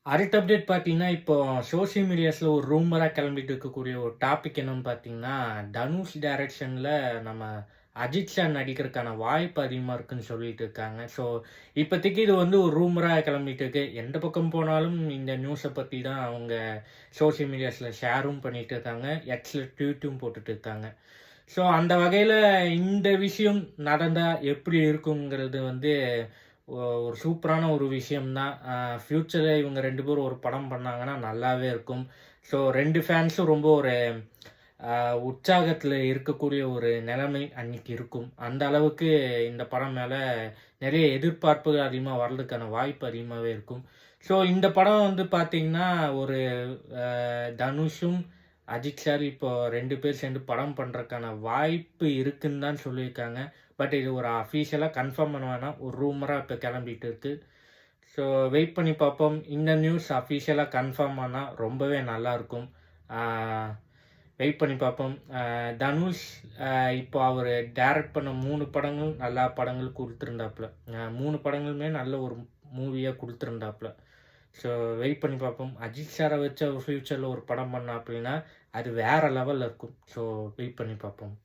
அடுத்த அப்டேட் பார்த்தீங்கன்னா, இப்போ சோசியல் மீடியாஸ்ல ஒரு ரூமரா கிளம்பிட்டு இருக்கக்கூடிய ஒரு டாபிக் என்னன்னு பார்த்தீங்கன்னா, தனுஷ் டைரக்ஷன்ல நம்ம அஜித் சார் நடிக்கிறதுக்கான வாய்ப்பு அதிகமா இருக்குன்னு சொல்லிட்டு இருக்காங்க. ஸோ, இப்போதைக்கு இது வந்து ஒரு ரூமரா கிளம்பிட்டு இருக்கு. எந்த பக்கம் போனாலும் இந்த நியூஸ பத்தி தான் அவங்க சோசியல் மீடியாஸ்ல ஷேரும் பண்ணிட்டு இருக்காங்க. எக்ஸ்ல ட்வீட்டும் போட்டுட்டு இருக்காங்க. ஸோ, அந்த வகையில இந்த விஷயம் நடந்தா எப்படி இருக்குங்கிறது வந்து ஒரு சூப்பரான ஒரு விஷயம் தான். ஃப்யூச்சர்ல இவங்க 2 பேரும் ஒரு படம் பண்ணாங்கன்னா நல்லாவே இருக்கும். ஸோ 2 ஃபேன்ஸும் ரொம்ப ஒரு அ உற்சாகத்தில இருக்கக்கூடிய ஒரு நிலைமை அன்னைக்கு இருக்கும். அந்த அளவுக்கு இந்த படம் மேல நெறைய எதிர்பார்ப்புகள் அதிகமா வர்றதுக்கான வாய்ப்பு அதிகமாவே இருக்கும். ஸோ இந்த படம் வந்து பார்த்தீங்கன்னா, ஒரு தனுஷும், அஜித் சார் இப்போ 2 பேர் சேர்ந்து படம் பண்றதுக்கான வாய்ப்பு இருக்குன்னு தான் சொல்லியிருக்காங்க. பட் இது ஒரு அஃபிஷியலா கன்ஃபார்ம் பண்ண வேணாம். ஒரு ரூமரா இப்ப கெளம்பிட்டு இருக்கு. ஸோ வெயிட் பண்ணி பார்ப்போம். இந்த நியூஸ் அஃபிஷியலா கன்ஃபார்ம் ஆனா ரொம்பவே நல்லாருக்கும். ஆ வெயிட் பண்ணி பார்ப்போம். தனுஷ் இப்போ அவரு டைரக்ட் பண்ண 3 படங்கள் நல்ல படங்கள் குடுத்திருந்தாப்ல. 3 படங்களுமே நல்ல ஒரு மூவியா குடுத்திருந்தாப்ல. ஸோ வெயிட் பண்ணி பார்ப்போம். அஜித் சார வச்சு அவர் ஃபியூச்சர்ல ஒரு படம் பண்ணாப்டின்னா, அது வேற லெவல்ல இருக்கும். ஸோ வெயிட் பண்ணி பார்ப்போம்.